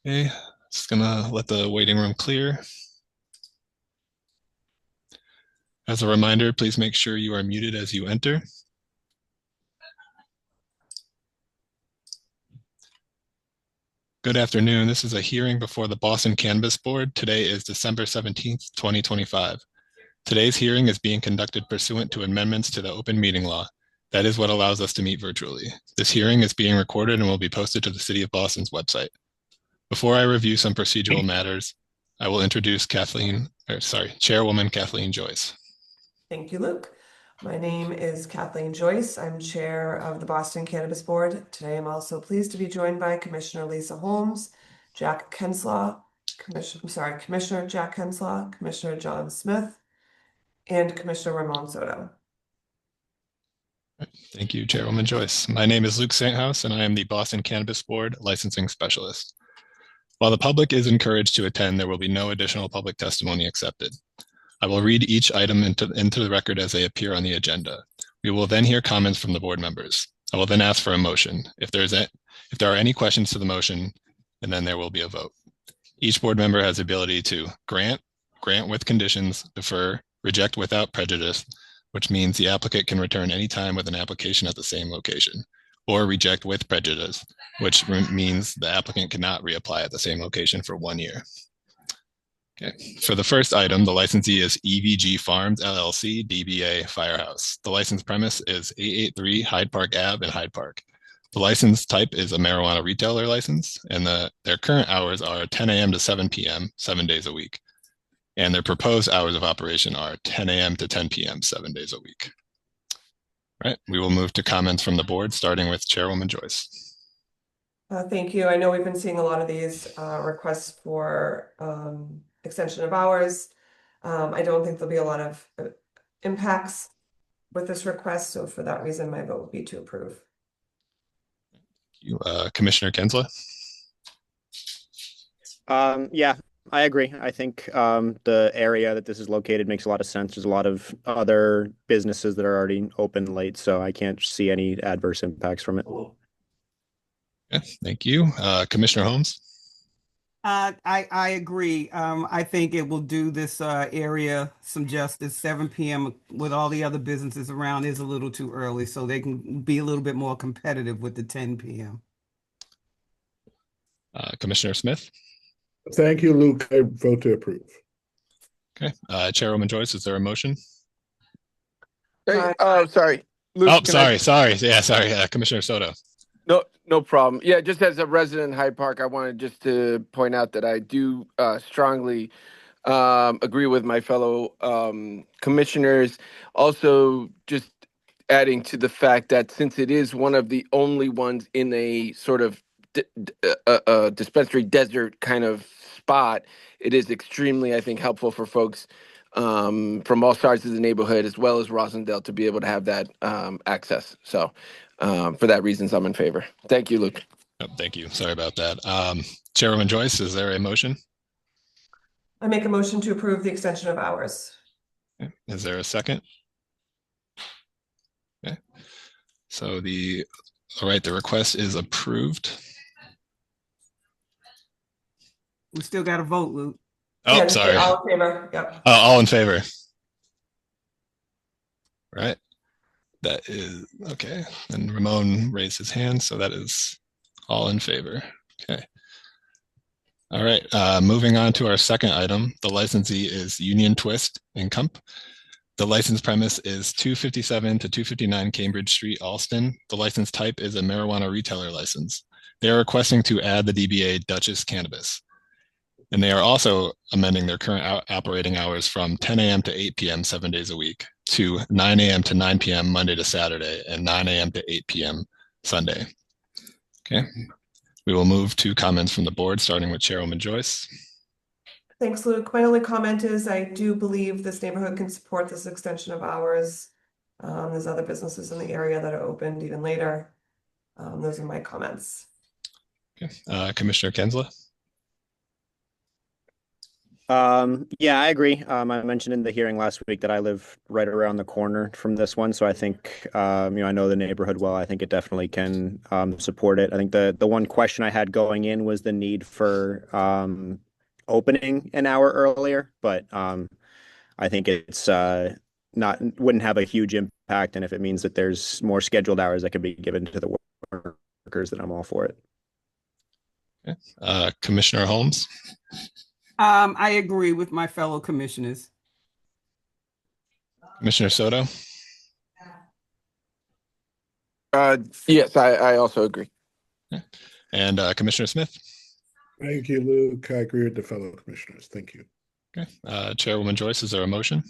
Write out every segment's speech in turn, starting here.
Okay, just gonna let the waiting room clear. As a reminder, please make sure you are muted as you enter. Good afternoon. This is a hearing before the Boston Cannabis Board. Today is December 17th, 2025. Today's hearing is being conducted pursuant to amendments to the open meeting law. That is what allows us to meet virtually. This hearing is being recorded and will be posted to the City of Boston's website. Before I review some procedural matters, I will introduce Chairwoman Kathleen Joyce. Thank you, Luke. My name is Kathleen Joyce. I'm chair of the Boston Cannabis Board. Today, I'm also pleased to be joined by Commissioner Lisa Holmes, Jack Kenslaw, Commissioner Jack Kenslaw, Commissioner John Smith, and Commissioner Ramon Soto. Thank you, Chairwoman Joyce. My name is Luke Santhouse, and I am the Boston Cannabis Board Licensing Specialist. While the public is encouraged to attend, there will be no additional public testimony accepted. I will read each item into the record as they appear on the agenda. We will then hear comments from the board members. I will then ask for a motion. If there are any questions to the motion, and then there will be a vote. Each board member has the ability to grant with conditions, defer, reject without prejudice, which means the applicant can return any time with an application at the same location, or reject with prejudice, which means the applicant cannot reapply at the same location for 1 year. Okay. For the first item, the licensee is EVG Farms LLC, DBA Firehouse. The license premise is 883 Hyde Park Ave in Hyde Park. The license type is a marijuana retailer license, and their current hours are 10 a.m. to 7 p.m., 7 days a week. And their proposed hours of operation are 10 a.m. to 10 p.m., 7 days a week. All right, we will move to comments from the board, starting with Chairwoman Joyce. Thank you. I know we've been seeing a lot of these requests for extension of hours. I don't think there'll be a lot of impacts with this request, so for that reason, my vote would be to approve. Commissioner Kensla? Yeah, I agree. I think the area that this is located makes a lot of sense. There's a lot of other businesses that are already open late, so I can't see any adverse impacts from it. Okay, thank you. Commissioner Holmes? I agree. I think it will do this area some justice. 7 p.m. with all the other businesses around is a little too early, so they can be a little bit more competitive with the 10 p.m. Commissioner Smith? Thank you, Luke. I vote to approve. Okay. Chairwoman Joyce, is there a motion? Hey, sorry. Luke, oh, sorry. Yeah, sorry. Commissioner Soto. No problem. Yeah, just as a resident in Hyde Park, I wanted just to point out that I do strongly agree with my fellow commissioners. Also, just adding to the fact that since it is one of the only ones in a sort of dispensary desert kind of spot, it is extremely, I think, helpful for folks from all sides of the neighborhood, as well as Rosendale, to be able to have that access. So for that reasons, I'm in favor. Thank you, Luke. Oh, thank you. Sorry about that. Chairwoman Joyce, is there a motion? I make a motion to approve the extension of hours. Okay. Is there a second? Okay. So all right, the request is approved. We still got to vote, Luke. Oh, Yeah, sorry. all in favor. Yep. All in favor. Right. That is okay. And Ramon raised his hand, so that is all in favor. Okay. All right. Moving on to our second item. The licensee is Union Twist & Comp. The license premise is 257 to 259 Cambridge Street, Alston. The license type is a marijuana retailer license. They are requesting to add the DBA Duchess Cannabis. And they are also amending their current operating hours from 10 a.m. to 8 p.m. 7 days a week to 9 a.m. to 9 p.m. Monday to Saturday and 9 a.m. to 8 p.m. Sunday. Okay. We will move to comments from the board, starting with Chairwoman Joyce. Thanks, Luke. My only comment is I do believe this neighborhood can support this extension of hours. There's other businesses in the area that are opened even later. Those are my comments. Okay. Commissioner Kensla? Yeah, I agree. I mentioned in the hearing last week that I live right around the corner from this one, so I think I know the neighborhood well. I think it definitely can support it. I think the one question I had going in was the need for opening an hour earlier, but I think it's not wouldn't have a huge impact, and if it means that there's more scheduled hours that could be given to the workers, then I'm all for it. Commissioner Holmes, I agree with my fellow commissioners. Commissioner Soto, Yes, I also agree. and Commissioner Smith. Thank you, Luke. I agree with the fellow commissioners. Thank you. Okay. Chairwoman Joyce, is there a motion?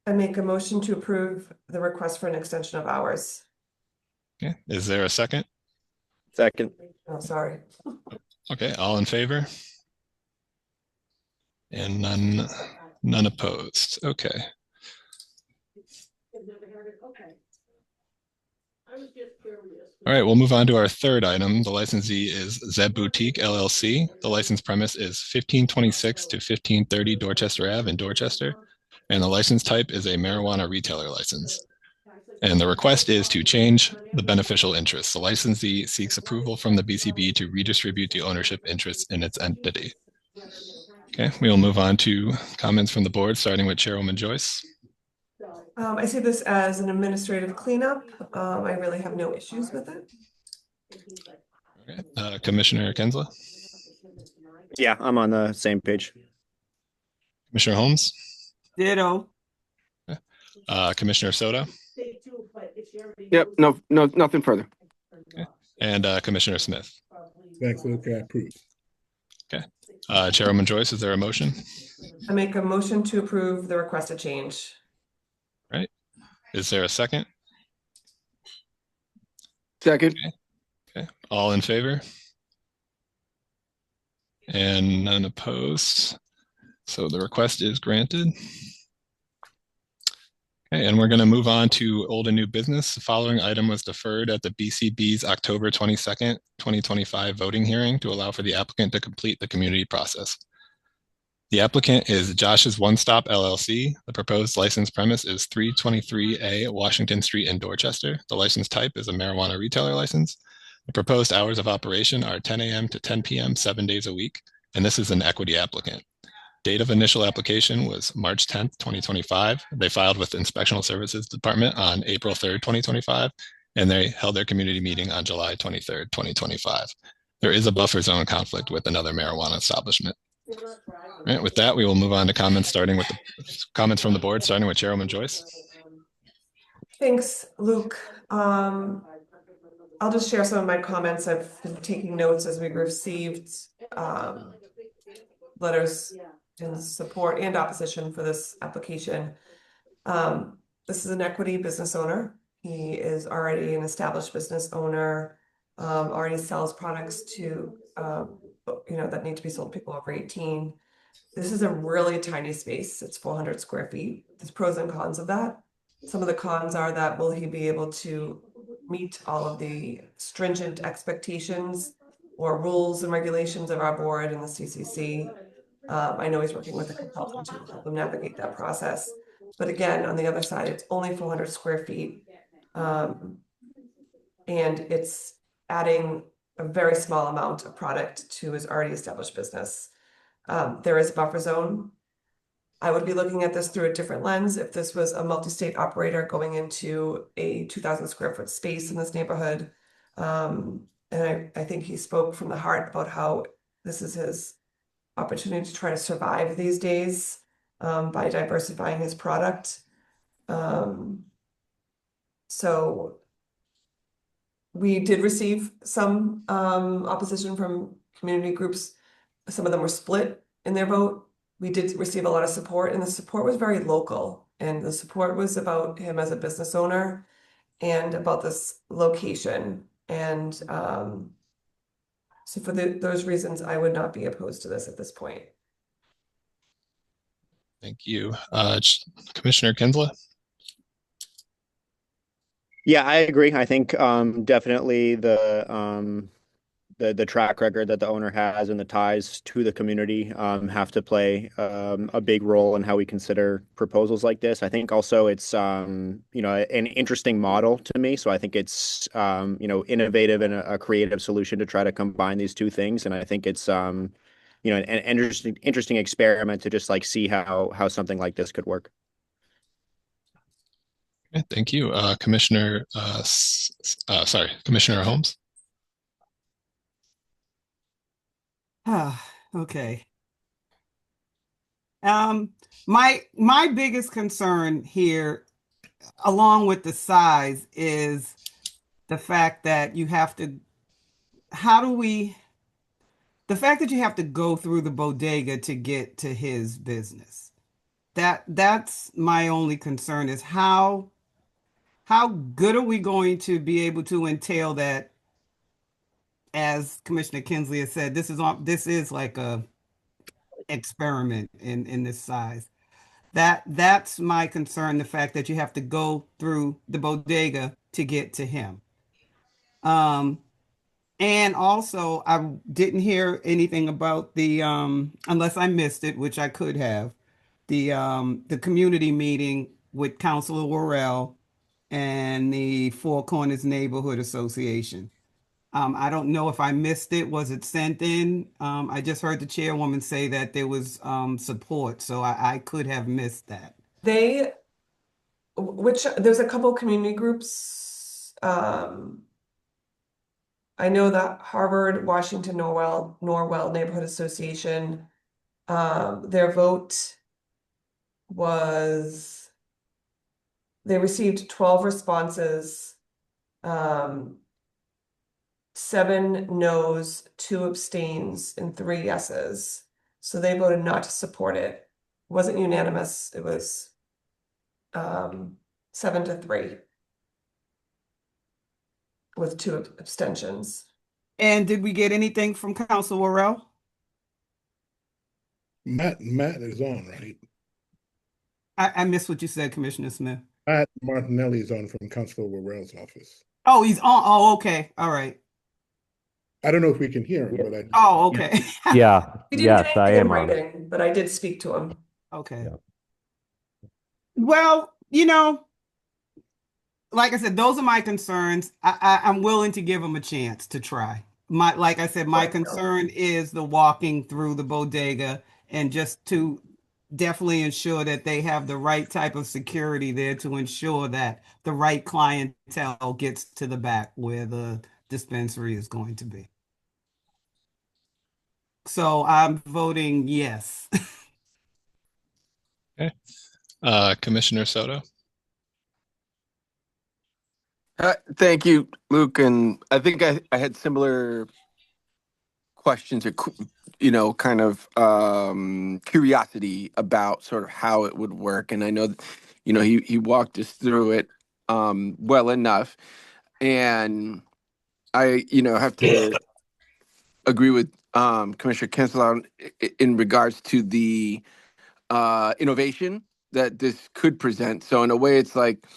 I make a motion to approve the request for an extension of hours. Okay. Is there a second? Second. Oh, sorry. Okay. All in favor? And none opposed. Okay. All right, we'll move on to our third item. The licensee is Zeb Boutique LLC. The license premise is 1526 to 1530 Dorchester Ave in Dorchester, and the license type is a marijuana retailer license. And the request is to change the beneficial interest. The licensee seeks approval from the BCB to redistribute the ownership interests in its entity. Okay, we will move on to comments from the board, starting with Chairwoman Joyce. I see this as an administrative cleanup. I really have no issues with it. Okay. Commissioner Kensla, Yeah, I'm on the same page. Commissioner Holmes, Ditto. Commissioner Soto, Yep, no, nothing further. and Commissioner Smith. Thanks, Luke. I approve. Chairwoman Joyce, is there a motion? I make a motion to approve the requested change. Right. Is there a second? Second. Okay. All in favor? And none opposed. So the request is granted. Okay, and we're going to move on to old and new business. The following item was deferred at the BCB's October 22nd, 2025 voting hearing to allow for the applicant to complete the community process. The applicant is Josh's One Stop LLC. The proposed license premise is 323A Washington Street in Dorchester. The license type is a marijuana retailer license. The proposed hours of operation are 10 a.m. to 10 p.m. 7 days a week, and this is an equity applicant. Date of initial application was March 10th, 2025. They filed with the Inspectional Services Department on April 3rd, 2025, and they held their community meeting on July 23rd, 2025. There is a buffer zone conflict with another marijuana establishment. All right, with that, we will move on to comments, starting with the comments from the board, starting with Chairwoman Joyce. Thanks, Luke. I'll just share some of my comments. I've been taking notes as we received letters in support and opposition for this application. This is an equity business owner. He is already an established business owner, already sells products to that need to be sold to people over 18. This is a really tiny space. It's 400 square feet. There's pros and cons of that. Some of the cons are that will he be able to meet all of the stringent expectations or rules and regulations of our board and the CCC. I know he's working with a consultant to help him navigate that process. But again, on the other side, it's only 400 square feet. And it's adding a very small amount of product to his already established business. There is a buffer zone. I would be looking at this through a different lens. If this was a multi-state operator going into a 2,000 square foot space in this neighborhood. And I think he spoke from the heart about how this is his opportunity to try to survive these days by diversifying his product. So we did receive some opposition from community groups. Some of them were split in their vote. We did receive a lot of support, and the support was very local. And the support was about him as a business owner and about this location. And so for those reasons, I would not be opposed to this at this point. Thank you. Commissioner Kensla? Yeah, I agree. I think definitely the track record that the owner has and the ties to the community have to play a big role in how we consider proposals like this. I think also it's you know, an interesting model to me. So I think it's you know, innovative and a creative solution to try to combine these two things. And I think it's you know, an interesting experiment to just like see how something like this could work. Okay, thank you. Commissioner Holmes. Okay. My biggest concern here, along with the size, is the fact that you have to, how do we, the fact that you have to go through the bodega to get to his business. That's my only concern, is how good are we going to be able to entail that? As Commissioner Kinsley has said, this is like a experiment in this size. That's my concern, the fact that you have to go through the bodega to get to him. And also I didn't hear anything about the unless I missed it, which I could have, the community meeting with Councilor Worrell and the Four Corners Neighborhood Association. I don't know if I missed it. Was it sent in? I just heard the chairwoman say that there was support, so I could have missed that. There's a couple community groups. I know that Harvard, Washington, Norwell Neighborhood Association, their vote was, they received 12 responses, 7 no's, 2 abstains, and 3 yeses. So they voted not to support it. It wasn't unanimous. It was 7-3 with 2 abstentions. And did we get anything from Council Worrell? Matt is on, right? I missed what you said, Commissioner Smith. Matt Martinelli is on from Councilor Worrell's office. Oh, he's on. Oh, okay. All right. I don't know if we can hear him, but I. Oh, okay. Yeah, We didn't yes, get I anything in am on it. writing, but I did speak to him. Okay. Yeah. Well, like I said, those are my concerns. I'm willing to give them a chance to try. Like I said, my concern is the walking through the bodega, and just to definitely ensure that they have the right type of security there to ensure that the right clientele gets to the back where the dispensary is going to be. So I'm voting yes. Okay. Commissioner Soto. Thank you, Luke. And I think I had similar questions or, kind of curiosity about sort of how it would work. And I know, he walked us through it well enough. And I, have to agree with Commissioner Kinsler in regards to the innovation that this could present. So in a way, it's like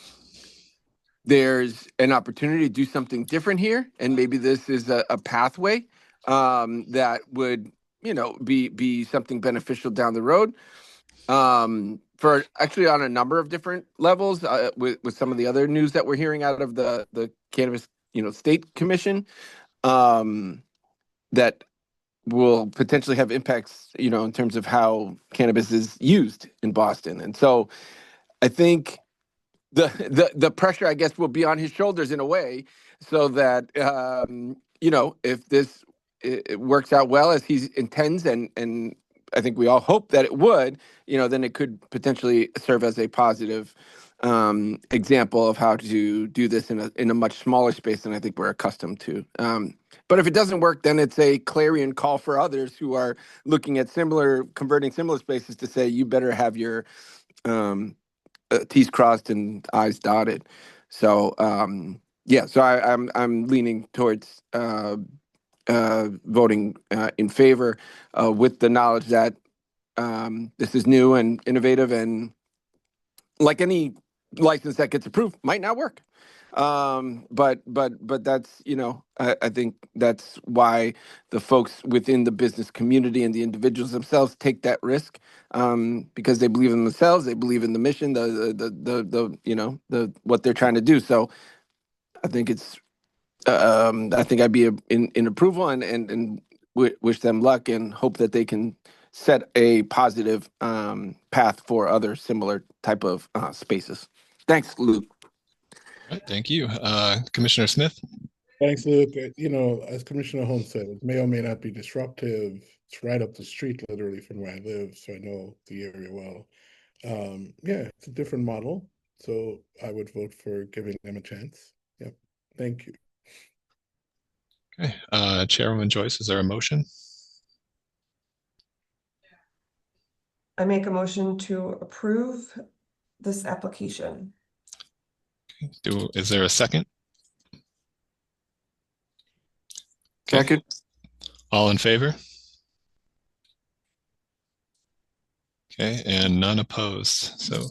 there's an opportunity to do something different here, and maybe this is a pathway that would, be something beneficial down the road. For actually on a number of different levels, with some of the other news that we're hearing out of the Cannabis, State Commission, that will potentially have impacts, in terms of how cannabis is used in Boston. And so I think the pressure, I guess, will be on his shoulders in a way, so that if this it works out well as he intends, and I think we all hope that it would, then it could potentially serve as a positive example of how to do this in a much smaller space than I think we're accustomed to. But if it doesn't work, then it's a clarion call for others who are looking at converting similar spaces to say, you better have your T's crossed and I's dotted. So so I'm leaning towards voting in favor, with the knowledge that this is new and innovative, and like any license that gets approved, might not work. But that's, I think that's why the folks within the business community and the individuals themselves take that risk, because they believe in themselves, they believe in the mission, the what they're trying to do. So I think I think I'd be in approval, and wish them luck and hope that they can set a positive path for other similar type of spaces. Thanks, Luke. All right, thank you. Commissioner Smith? Thanks, Luke. As Commissioner Holmes said, it may or may not be disruptive. It's right up the street, literally, from where I live, so I know the area well. Yeah, it's a different model, so I would vote for giving them a chance. Yep. Thank you. Okay. Chairwoman Joyce, is there a motion? I make a motion to approve this application. Is there a second? Second. All in favor? Okay, and none opposed. So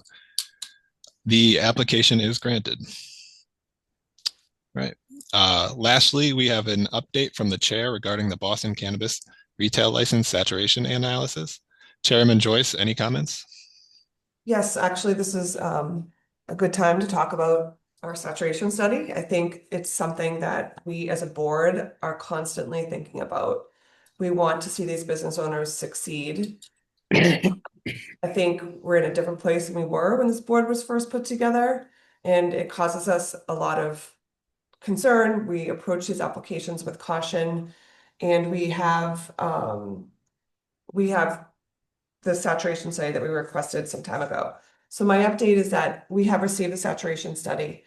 the application is granted. Right. Lastly, we have an update from the chair regarding the Boston Cannabis retail license saturation analysis. Chairman Joyce, any comments? Yes, actually, this is a good time to talk about our saturation study. I think it's something that we as a board are constantly thinking about. We want to see these business owners succeed. I think we're in a different place than we were when this board was first put together, and it causes us a lot of concern. We approach these applications with caution, and we have the saturation study that we requested some time ago. So my update is that we have received the saturation study.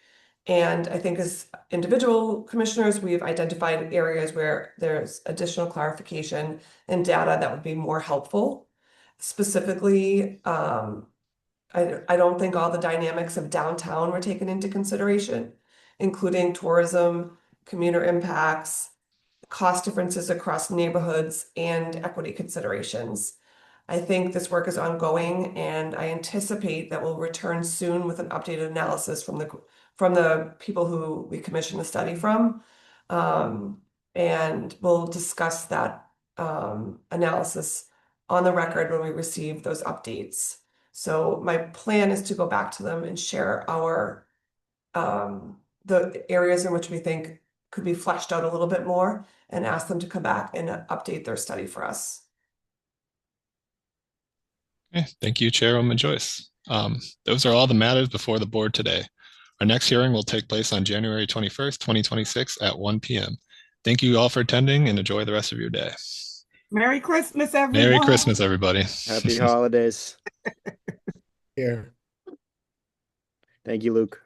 And I think as individual commissioners, we've identified areas where there's additional clarification and data that would be more helpful. Specifically, I don't think all the dynamics of downtown were taken into consideration, including tourism, commuter impacts, cost differences across neighborhoods, and equity considerations. I think this work is ongoing, and I anticipate that we'll return soon with an updated analysis from the people who we commissioned the study from. And we'll discuss that analysis on the record when we receive those updates. So my plan is to go back to them and share our the areas in which we think could be fleshed out a little bit more, and ask them to come back and update their study for us. Okay, thank you, Chairwoman Joyce. Those are all the matters before the board today. Our next hearing will take place on January 21st, 2026 at 1 p.m. Thank you all for attending, and enjoy the rest of your day. Merry Christmas, everyone. Merry Christmas, everybody. Happy holidays. Here. Thank you, Luke.